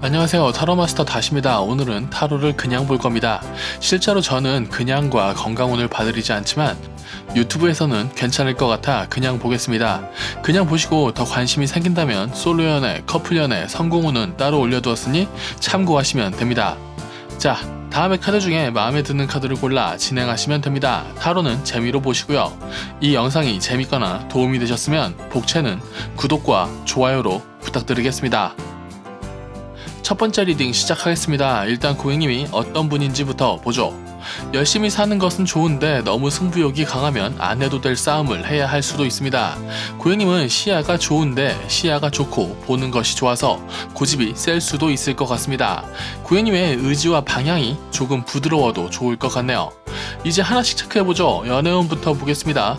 안녕하세요, 타로마스터 다시입니다. 오늘은 타로를 그냥 볼 겁니다. 실제로 저는 그냥과 건강운을 봐드리지 않지만 유튜브에서는 괜찮을 것 같아 그냥 보겠습니다. 그냥 보시고 더 관심이 생긴다면 솔로 연애, 커플 연애, 성공운은 따로 올려두었으니 참고하시면 됩니다. 자, 다음에 카드 중에 마음에 드는 카드를 골라 진행하시면 됩니다. 타로는 재미로 보시고요. 이 영상이 재밌거나 도움이 되셨으면 복채는 구독과 좋아요로 부탁드리겠습니다. 첫 번째 리딩 시작하겠습니다. 일단 고객님이 어떤 분인지부터 보죠. 열심히 사는 것은 좋은데 너무 승부욕이 강하면 안 해도 될 싸움을 해야 할 수도 있습니다. 고객님은 시야가 좋은데 시야가 좋고 보는 것이 좋아서 고집이 셀 수도 있을 것 같습니다. 고객님의 의지와 방향이 조금 부드러워도 좋을 것 같네요. 이제 하나씩 체크해보죠. 연애운부터 보겠습니다.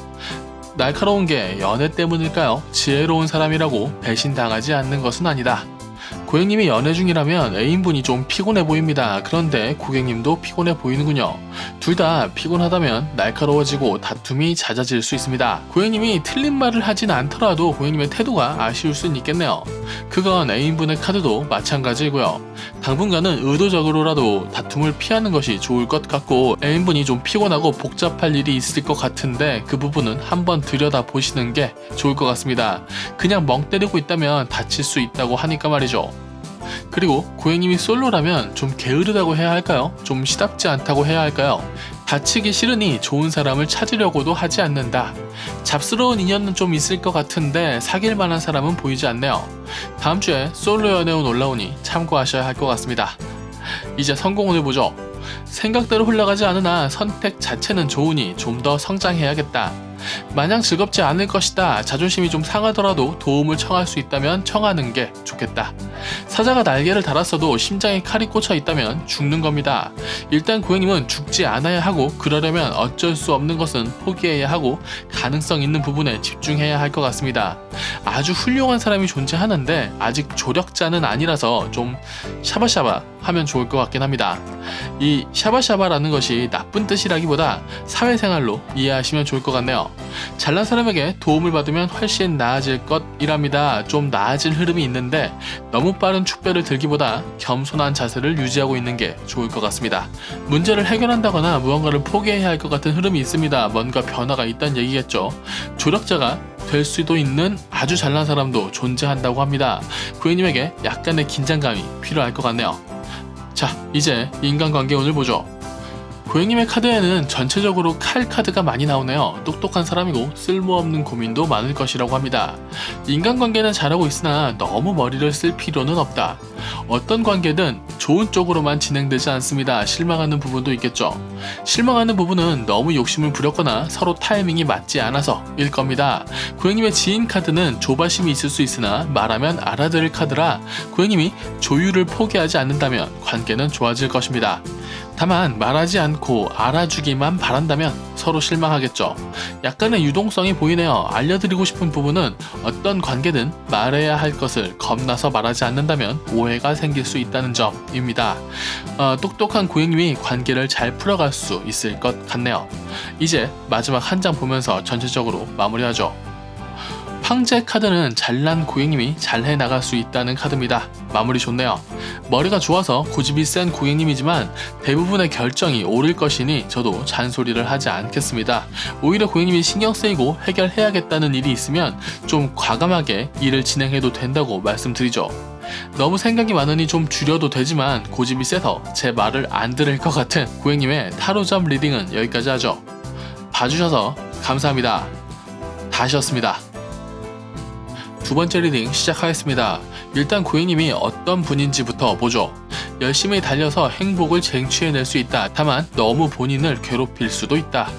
날카로운 게 연애 때문일까요? 지혜로운 사람이라고 배신당하지 않는 것은 아니다. 고객님이 연애 중이라면 애인분이 좀 피곤해 보입니다. 그런데 고객님도 피곤해 보이는군요. 둘 다 피곤하다면 날카로워지고 다툼이 잦아질 수 있습니다. 고객님이 틀린 말을 하진 않더라도 고객님의 태도가 아쉬울 수는 있겠네요. 그건 애인분의 카드도 마찬가지이고요. 당분간은 의도적으로라도 다툼을 피하는 것이 좋을 것 같고, 애인분이 좀 피곤하고 복잡할 일이 있을 것 같은데 그 부분은 한번 들여다보시는 게 좋을 것 같습니다. 그냥 멍 때리고 있다면 다칠 수 있다고 하니까 말이죠. 그리고 고객님이 솔로라면 좀 게으르다고 해야 할까요? 좀 시답지 않다고 해야 할까요? 다치기 싫으니 좋은 사람을 찾으려고도 하지 않는다. 잡스러운 인연은 좀 있을 것 같은데 사귈 만한 사람은 보이지 않네요. 다음 주에 솔로 연애운 올라오니 참고하셔야 할 것 같습니다. 이제 성공운을 보죠. 생각대로 흘러가지 않으나 선택 자체는 좋으니 좀 더 성장해야겠다. 마냥 즐겁지 않을 것이다. 자존심이 좀 상하더라도 도움을 청할 수 있다면 청하는 게 좋겠다. 사자가 날개를 달았어도 심장에 칼이 꽂혀 있다면 죽는 겁니다. 일단 고객님은 죽지 않아야 하고, 그러려면 어쩔 수 없는 것은 포기해야 하고 가능성 있는 부분에 집중해야 할 것 같습니다. 아주 훌륭한 사람이 존재하는데 아직 조력자는 아니라서 좀 샤바샤바 하면 좋을 것 같긴 합니다. 이 샤바샤바라는 것이 나쁜 뜻이라기보다 사회생활로 이해하시면 좋을 것 같네요. 잘난 사람에게 도움을 받으면 훨씬 나아질 것이랍니다. 좀 나아질 흐름이 있는데 너무 빠른 축배를 들기보다 겸손한 자세를 유지하고 있는 게 좋을 것 같습니다. 문제를 해결한다거나 무언가를 포기해야 할 것 같은 흐름이 있습니다. 뭔가 변화가 있다는 얘기겠죠. 조력자가 될 수도 있는 아주 잘난 사람도 존재한다고 합니다. 고객님에게 약간의 긴장감이 필요할 것 같네요. 자, 이제 인간관계운을 보죠. 고객님의 카드에는 전체적으로 칼 카드가 많이 나오네요. 똑똑한 사람이고 쓸모없는 고민도 많을 것이라고 합니다. 인간관계는 잘하고 있으나 너무 머리를 쓸 필요는 없다. 어떤 관계든 좋은 쪽으로만 진행되지 않습니다. 실망하는 부분도 있겠죠. 실망하는 부분은 너무 욕심을 부렸거나 서로 타이밍이 맞지 않아서 일 겁니다. 고객님의 지인 카드는 조바심이 있을 수 있으나 말하면 알아들을 카드라 고객님이 조율을 포기하지 않는다면 관계는 좋아질 것입니다. 다만 말하지 않고 알아주기만 바란다면 서로 실망하겠죠. 약간의 유동성이 보이네요. 알려드리고 싶은 부분은 어떤 관계든 말해야 할 것을 겁나서 말하지 않는다면 오해가 생길 수 있다는 점입니다. 똑똑한 고객님이 관계를 잘 풀어갈 수 있을 것 같네요. 이제 마지막 한 장 보면서 전체적으로 마무리하죠. 황제 카드는 잘난 고객님이 잘 해나갈 수 있다는 카드입니다. 마무리 좋네요. 머리가 좋아서 고집이 센 고객님이지만 대부분의 결정이 옳을 것이니 저도 잔소리를 하지 않겠습니다. 오히려 고객님이 신경 쓰이고 해결해야겠다는 일이 있으면 좀 과감하게 일을 진행해도 된다고 말씀드리죠. 너무 생각이 많으니 좀 줄여도 되지만 고집이 세서 제 말을 안 들을 것 같은 고객님의 타로점 리딩은 여기까지 하죠. 봐주셔서 감사합니다. 다시였습니다. 두 번째 리딩 시작하겠습니다. 일단 고객님이 어떤 분인지부터 보죠. 열심히 달려서 행복을 쟁취해낼 수 있다. 다만 너무 본인을 괴롭힐 수도 있다.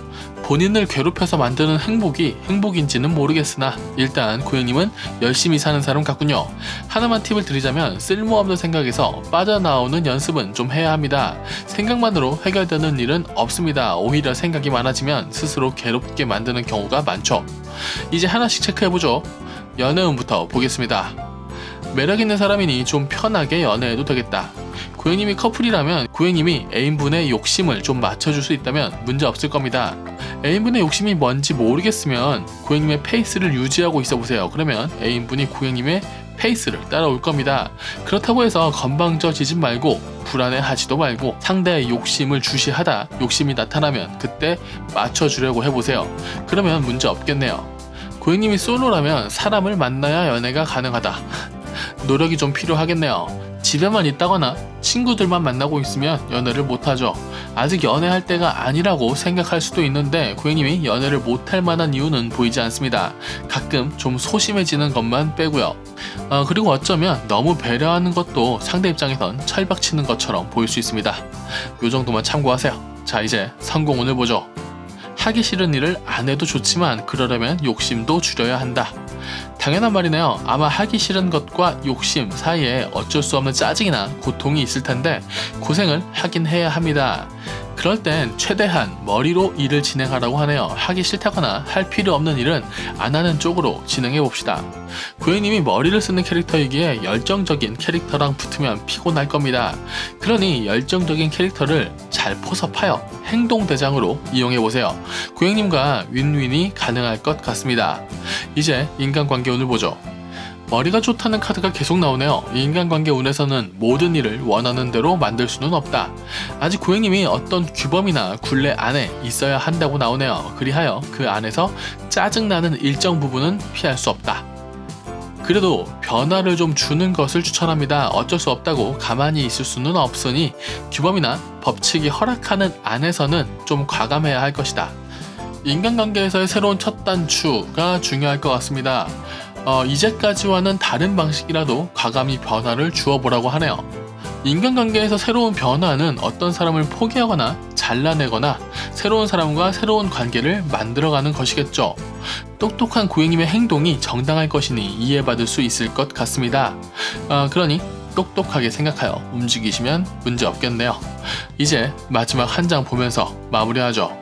본인을 괴롭혀서 만드는 행복이 행복인지는 모르겠으나 일단 고객님은 열심히 사는 사람 같군요. 하나만 팁을 드리자면 쓸모없는 생각에서 빠져나오는 연습은 좀 해야 합니다. 생각만으로 해결되는 일은 없습니다. 오히려 생각이 많아지면 스스로 괴롭게 만드는 경우가 많죠. 이제 하나씩 체크해보죠. 연애운부터 보겠습니다. 매력있는 사람이니 좀 편하게 연애해도 되겠다. 고객님이 커플이라면 고객님이 애인분의 욕심을 좀 맞춰줄 수 있다면 문제 없을 겁니다. 애인분의 욕심이 뭔지 모르겠으면 고객님의 페이스를 유지하고 있어 보세요. 그러면 애인분이 고객님의 페이스를 따라올 겁니다. 그렇다고 해서 건방져지지 말고 불안해하지도 말고 상대의 욕심을 주시하다 욕심이 나타나면 그때 맞춰주려고 해보세요. 그러면 문제 없겠네요. 고객님이 솔로라면 사람을 만나야 연애가 가능하다. 노력이 좀 필요하겠네요. 집에만 있다거나 친구들만 만나고 있으면 연애를 못하죠. 아직 연애할 때가 아니라고 생각할 수도 있는데 고객님이 연애를 못할 만한 이유는 보이지 않습니다. 가끔 좀 소심해지는 것만 빼고요. 그리고 어쩌면 너무 배려하는 것도 상대 입장에선 철박치는 것처럼 보일 수 있습니다. 요 정도만 참고하세요. 자, 이제 성공운을 보죠. 하기 싫은 일을 안 해도 좋지만 그러려면 욕심도 줄여야 한다. 당연한 말이네요. 아마 하기 싫은 것과 욕심 사이에 어쩔 수 없는 짜증이나 고통이 있을 텐데 고생을 하긴 해야 합니다. 그럴 땐 최대한 머리로 일을 진행하라고 하네요. 하기 싫다거나 할 필요 없는 일은 안 하는 쪽으로 진행해 봅시다. 고객님이 머리를 쓰는 캐릭터이기에 열정적인 캐릭터랑 붙으면 피곤할 겁니다. 그러니 열정적인 캐릭터를 잘 포섭하여 행동대장으로 이용해 보세요. 고객님과 윈윈이 가능할 것 같습니다. 이제 인간관계 운을 보죠. 머리가 좋다는 카드가 계속 나오네요. 인간관계 운에서는 모든 일을 원하는 대로 만들 수는 없다. 아직 고객님이 어떤 규범이나 굴레 안에 있어야 한다고 나오네요. 그리하여 그 안에서 짜증나는 일정 부분은 피할 수 없다. 그래도 변화를 좀 주는 것을 추천합니다. 어쩔 수 없다고 가만히 있을 수는 없으니 규범이나 법칙이 허락하는 안에서는 좀 과감해야 할 것이다. 인간관계에서의 새로운 첫 단추가 중요할 것 같습니다. 이제까지와는 다른 방식이라도 과감히 변화를 주어보라고 하네요. 인간관계에서 새로운 변화는 어떤 사람을 포기하거나 잘라내거나 새로운 사람과 새로운 관계를 만들어가는 것이겠죠. 똑똑한 고객님의 행동이 정당할 것이니 이해받을 수 있을 것 같습니다. 그러니 똑똑하게 생각하여 움직이시면 문제 없겠네요. 이제 마지막 한 장 보면서 마무리하죠.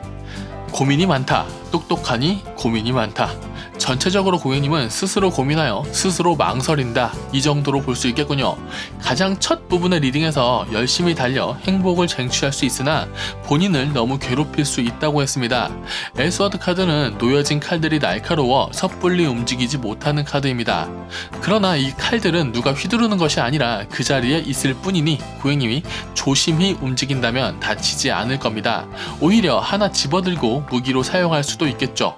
고민이 많다. 똑똑하니 고민이 많다. 전체적으로 고객님은 스스로 고민하여 스스로 망설인다. 이 정도로 볼 수 있겠군요. 가장 첫 부분의 리딩에서 열심히 달려 행복을 쟁취할 수 있으나 본인을 너무 괴롭힐 수 있다고 했습니다. 에스워드 카드는 놓여진 칼들이 날카로워 섣불리 움직이지 못하는 카드입니다. 그러나 이 칼들은 누가 휘두르는 것이 아니라 그 자리에 있을 뿐이니 고객님이 조심히 움직인다면 다치지 않을 겁니다. 오히려 하나 집어들고 무기로 사용할 수도 있겠죠.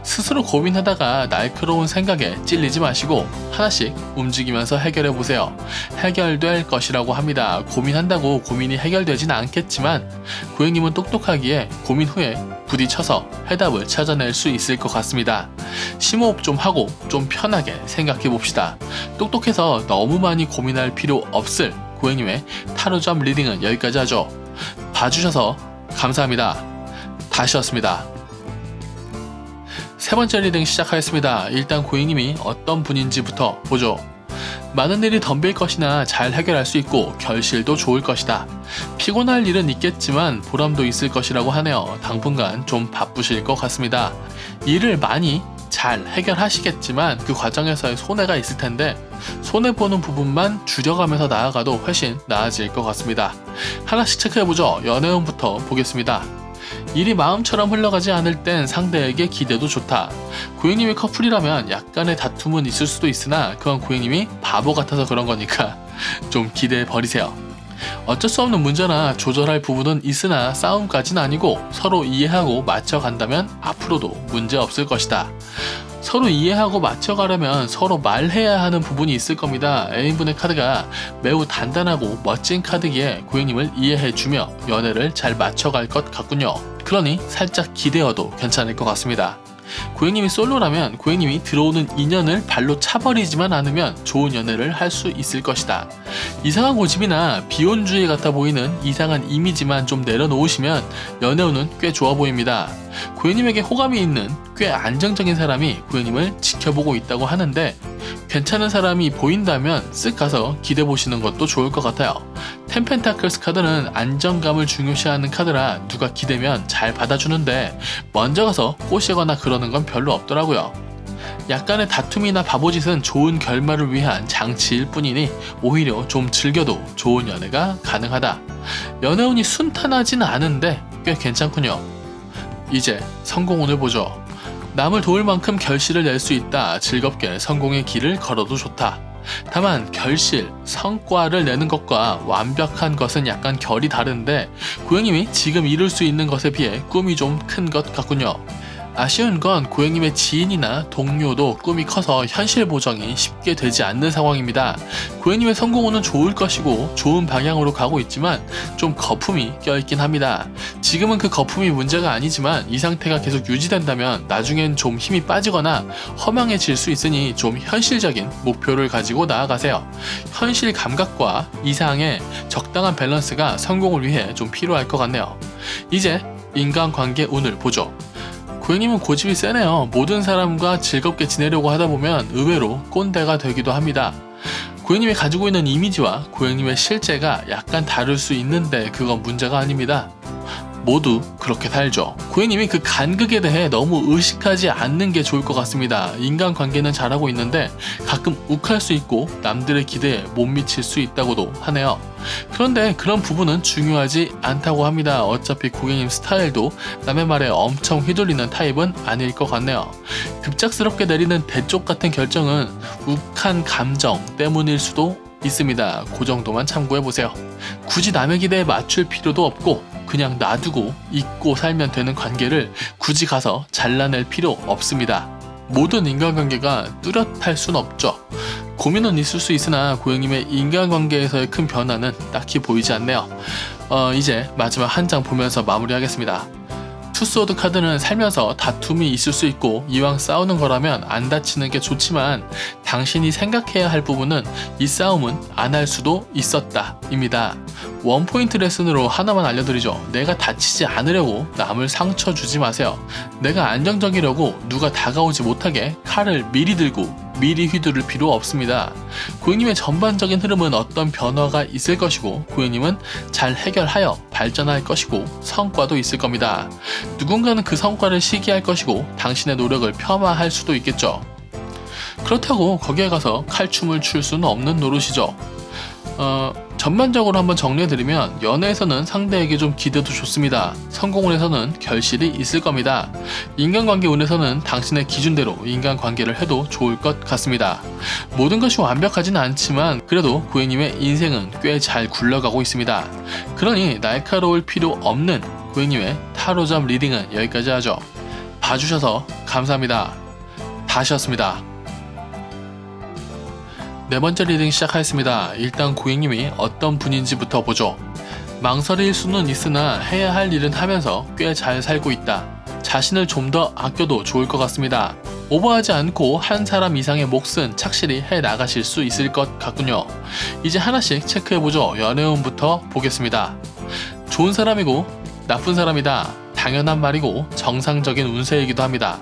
스스로 고민하다가 날카로운 생각에 찔리지 마시고 하나씩 움직이면서 해결해 보세요. 해결될 것이라고 합니다. 고민한다고 고민이 해결되진 않겠지만 고객님은 똑똑하기에 고민 후에 부딪혀서 해답을 찾아낼 수 있을 것 같습니다. 심호흡 좀 하고 좀 편하게 생각해 봅시다. 똑똑해서 너무 많이 고민할 필요 없을 고객님의 타로점 리딩은 여기까지 하죠. 봐주셔서 감사합니다. 다시였습니다. 세 번째 리딩 시작하겠습니다. 일단 고객님이 어떤 분인지부터 보죠. 많은 일이 덤빌 것이나 잘 해결할 수 있고 결실도 좋을 것이다. 피곤할 일은 있겠지만 보람도 있을 것이라고 하네요. 당분간 좀 바쁘실 것 같습니다. 일을 많이 잘 해결하시겠지만 그 과정에서의 손해가 있을 텐데 손해보는 부분만 줄여가면서 나아가도 훨씬 나아질 것 같습니다. 하나씩 체크해보죠. 연애운부터 보겠습니다. 일이 마음처럼 흘러가지 않을 땐 상대에게 기대도 좋다. 고객님이 커플이라면 약간의 다툼은 있을 수도 있으나 그건 고객님이 바보 같아서 그런 거니까 좀 기대해 버리세요. 어쩔 수 없는 문제나 조절할 부분은 있으나 싸움까지는 아니고 서로 이해하고 맞춰간다면 앞으로도 문제 없을 것이다. 서로 이해하고 맞춰가려면 서로 말해야 하는 부분이 있을 겁니다. 애인분의 카드가 매우 단단하고 멋진 카드기에 고객님을 이해해주며 연애를 잘 맞춰갈 것 같군요. 그러니 살짝 기대어도 괜찮을 것 같습니다. 고객님이 솔로라면 고객님이 들어오는 인연을 발로 차버리지만 않으면 좋은 연애를 할 수 있을 것이다. 이상한 고집이나 비혼주의 같아 보이는 이상한 이미지만 좀 내려놓으시면 연애운은 꽤 좋아 보입니다. 고객님에게 호감이 있는 꽤 안정적인 사람이 고객님을 지켜보고 있다고 하는데 괜찮은 사람이 보인다면 쓱 가서 기대보시는 것도 좋을 것 같아요. 텐펜타클스 카드는 안정감을 중요시하는 카드라 누가 기대면 잘 받아주는데 먼저 가서 꼬시거나 그러는 건 별로 없더라고요. 약간의 다툼이나 바보짓은 좋은 결말을 위한 장치일 뿐이니 오히려 좀 즐겨도 좋은 연애가 가능하다. 연애운이 순탄하지는 않은데 꽤 괜찮군요. 이제 성공운을 보죠. 남을 도울 만큼 결실을 낼 수 있다. 즐겁게 성공의 길을 걸어도 좋다. 다만 결실, 성과를 내는 것과 완벽한 것은 약간 결이 다른데 고객님이 지금 이룰 수 있는 것에 비해 꿈이 좀 큰 것 같군요. 아쉬운 건 고객님의 지인이나 동료도 꿈이 커서 현실 보정이 쉽게 되지 않는 상황입니다. 고객님의 성공운은 좋을 것이고 좋은 방향으로 가고 있지만 좀 거품이 껴있긴 합니다. 지금은 그 거품이 문제가 아니지만 이 상태가 계속 유지된다면 나중엔 좀 힘이 빠지거나 허망해질 수 있으니 좀 현실적인 목표를 가지고 나아가세요. 현실 감각과 이상의 적당한 밸런스가 성공을 위해 좀 필요할 것 같네요. 이제 인간관계 운을 보죠. 고객님은 고집이 세네요. 모든 사람과 즐겁게 지내려고 하다 보면 의외로 꼰대가 되기도 합니다. 고객님이 가지고 있는 이미지와 고객님의 실제가 약간 다를 수 있는데 그건 문제가 아닙니다. 모두 그렇게 살죠. 고객님이 그 간극에 대해 너무 의식하지 않는 게 좋을 것 같습니다. 인간관계는 잘하고 있는데 가끔 욱할 수 있고 남들의 기대에 못 미칠 수 있다고도 하네요. 그런데 그런 부분은 중요하지 않다고 합니다. 어차피 고객님 스타일도 남의 말에 엄청 휘둘리는 타입은 아닐 것 같네요. 급작스럽게 내리는 대쪽 같은 결정은 욱한 감정 때문일 수도 있습니다. 그 정도만 참고해보세요. 굳이 남의 기대에 맞출 필요도 없고 그냥 놔두고 잊고 살면 되는 관계를 굳이 가서 잘라낼 필요 없습니다. 모든 인간관계가 뚜렷할 순 없죠. 고민은 있을 수 있으나 고객님의 인간관계에서의 큰 변화는 딱히 보이지 않네요. 이제 마지막 한 장 보면서 마무리하겠습니다. 투소드 카드는 살면서 다툼이 있을 수 있고 이왕 싸우는 거라면 안 다치는 게 좋지만 당신이 생각해야 할 부분은 이 싸움은 안 할 수도 있었다 입니다. 원포인트 레슨으로 하나만 알려드리죠. 내가 다치지 않으려고 남을 상처 주지 마세요. 내가 안정적이려고 누가 다가오지 못하게 칼을 미리 들고 미리 휘두를 필요 없습니다. 고객님의 전반적인 흐름은 어떤 변화가 있을 것이고 고객님은 잘 해결하여 발전할 것이고 성과도 있을 겁니다. 누군가는 그 성과를 시기할 것이고 당신의 노력을 폄하할 수도 있겠죠. 그렇다고 거기에 가서 칼춤을 출 수는 없는 노릇이죠. 전반적으로 한번 정리해드리면 연애에서는 상대에게 좀 기대도 좋습니다. 성공운에서는 결실이 있을 겁니다. 인간관계 운에서는 당신의 기준대로 인간관계를 해도 좋을 것 같습니다. 모든 것이 완벽하진 않지만 그래도 고객님의 인생은 꽤 잘 굴러가고 있습니다. 그러니 날카로울 필요 없는 고객님의 타로점 리딩은 여기까지 하죠. 봐주셔서 감사합니다. 다시였습니다. 네 번째 리딩 시작하겠습니다. 일단 고객님이 어떤 분인지부터 보죠. 망설일 수는 있으나 해야 할 일은 하면서 꽤 잘 살고 있다. 자신을 좀 더 아껴도 좋을 것 같습니다. 오버하지 않고 한 사람 이상의 몫은 착실히 해 나가실 수 있을 것 같군요. 이제 하나씩 체크해보죠. 연애운부터 보겠습니다. 좋은 사람이고 나쁜 사람이다. 당연한 말이고 정상적인 운세이기도 합니다.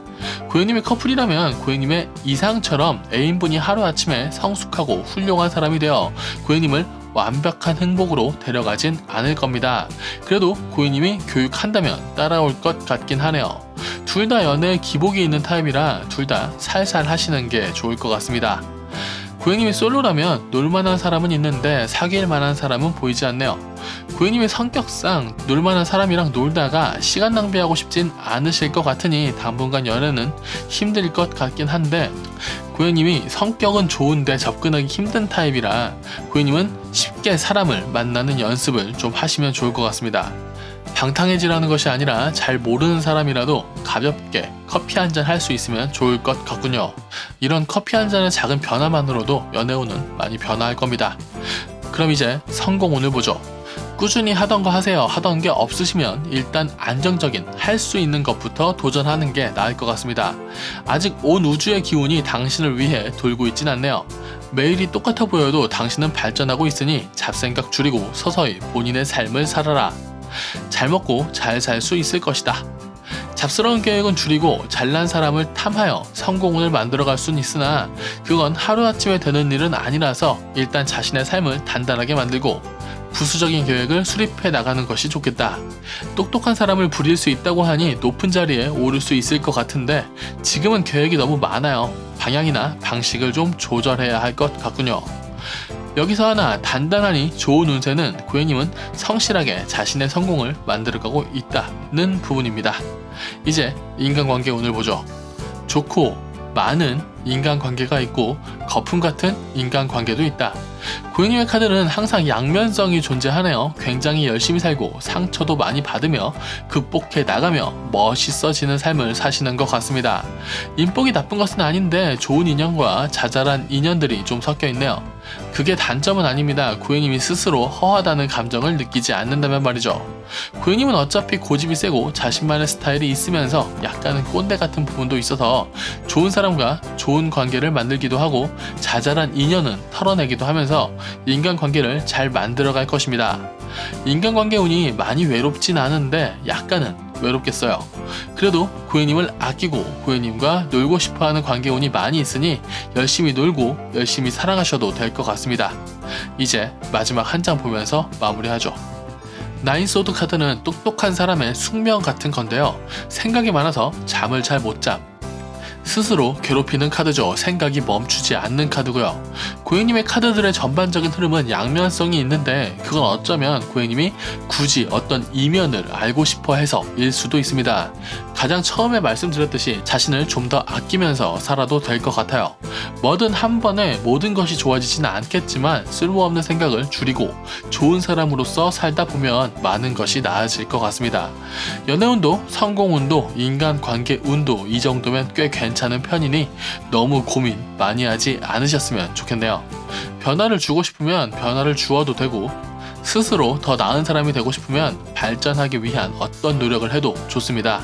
고객님이 커플이라면 고객님의 이상처럼 애인분이 하루아침에 성숙하고 훌륭한 사람이 되어 고객님을 완벽한 행복으로 데려가진 않을 겁니다. 그래도 고객님이 교육한다면 따라올 것 같긴 하네요. 둘 다 연애에 기복이 있는 타입이라 둘 다 살살 하시는 게 좋을 것 같습니다. 고객님이 솔로라면 놀만한 사람은 있는데 사귈 만한 사람은 보이지 않네요. 고객님의 성격상 놀만한 사람이랑 놀다가 시간 낭비하고 싶진 않으실 것 같으니 당분간 연애는 힘들 것 같긴 한데 고객님이 성격은 좋은데 접근하기 힘든 타입이라 고객님은 쉽게 사람을 만나는 연습을 좀 하시면 좋을 것 같습니다. 방탕해지라는 것이 아니라 잘 모르는 사람이라도 가볍게 커피 한잔 할 수 있으면 좋을 것 같군요. 이런 커피 한 잔의 작은 변화만으로도 연애운은 많이 변화할 겁니다. 그럼 이제 성공운을 보죠. 꾸준히 하던 거 하세요. 하던 게 없으시면 일단 안정적인 할 수 있는 것부터 도전하는 게 나을 것 같습니다. 아직 온 우주의 기운이 당신을 위해 돌고 있진 않네요. 매일이 똑같아 보여도 당신은 발전하고 있으니 잡생각 줄이고 서서히 본인의 삶을 살아라. 잘 먹고 잘 살 수 있을 것이다. 잡스러운 계획은 줄이고 잘난 사람을 탐하여 성공운을 만들어갈 수는 있으나 그건 하루아침에 되는 일은 아니라서 일단 자신의 삶을 단단하게 만들고 부수적인 계획을 수립해 나가는 것이 좋겠다. 똑똑한 사람을 부릴 수 있다고 하니 높은 자리에 오를 수 있을 것 같은데 지금은 계획이 너무 많아요. 방향이나 방식을 좀 조절해야 할 것 같군요. 여기서 하나 단단하니 좋은 운세는 고객님은 성실하게 자신의 성공을 만들어가고 있다는 부분입니다. 이제 인간관계 운을 보죠. 좋고 많은 인간관계가 있고 거품 같은 인간관계도 있다. 고객님의 카드는 항상 양면성이 존재하네요. 굉장히 열심히 살고 상처도 많이 받으며 극복해 나가며 멋있어지는 삶을 사시는 것 같습니다. 인복이 나쁜 것은 아닌데 좋은 인연과 자잘한 인연들이 좀 섞여 있네요. 그게 단점은 아닙니다. 고객님이 스스로 허하다는 감정을 느끼지 않는다면 말이죠. 고객님은 어차피 고집이 세고 자신만의 스타일이 있으면서 약간은 꼰대 같은 부분도 있어서 좋은 사람과 좋은 관계를 만들기도 하고 자잘한 인연은 털어내기도 하면서 인간관계를 잘 만들어갈 것입니다. 인간관계 운이 많이 외롭진 않은데 약간은 외롭겠어요. 그래도 고객님을 아끼고 고객님과 놀고 싶어하는 관계운이 많이 있으니 열심히 놀고 열심히 사랑하셔도 될 것 같습니다. 이제 마지막 한 장 보면서 마무리하죠. 나인소드 카드는 똑똑한 사람의 숙명 같은 건데요. 생각이 많아서 잠을 잘 못 잠. 스스로 괴롭히는 카드죠. 생각이 멈추지 않는 카드고요. 고객님의 카드들의 전반적인 흐름은 양면성이 있는데 그건 어쩌면 고객님이 굳이 어떤 이면을 알고 싶어 해서일 수도 있습니다. 가장 처음에 말씀드렸듯이 자신을 좀 더 아끼면서 살아도 될 것 같아요. 뭐든 한 번에 모든 것이 좋아지지는 않겠지만 쓸모없는 생각을 줄이고 좋은 사람으로서 살다 보면 많은 것이 나아질 것 같습니다. 연애운도, 성공운도, 인간관계운도 이 정도면 꽤 괜찮은 편이니 너무 고민 많이 하지 않으셨으면 좋겠네요. 변화를 주고 싶으면 변화를 주어도 되고 스스로 더 나은 사람이 되고 싶으면 발전하기 위한 어떤 노력을 해도 좋습니다.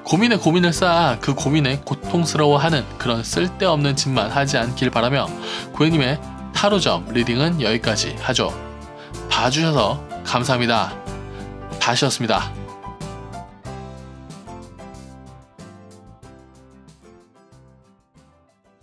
고민에 고민을 쌓아 그 고민에 고통스러워하는 그런 쓸데없는 짓만 하지 않길 바라며 고객님의 타로점 리딩은 여기까지 하죠. 봐주셔서 감사합니다. 다시였습니다.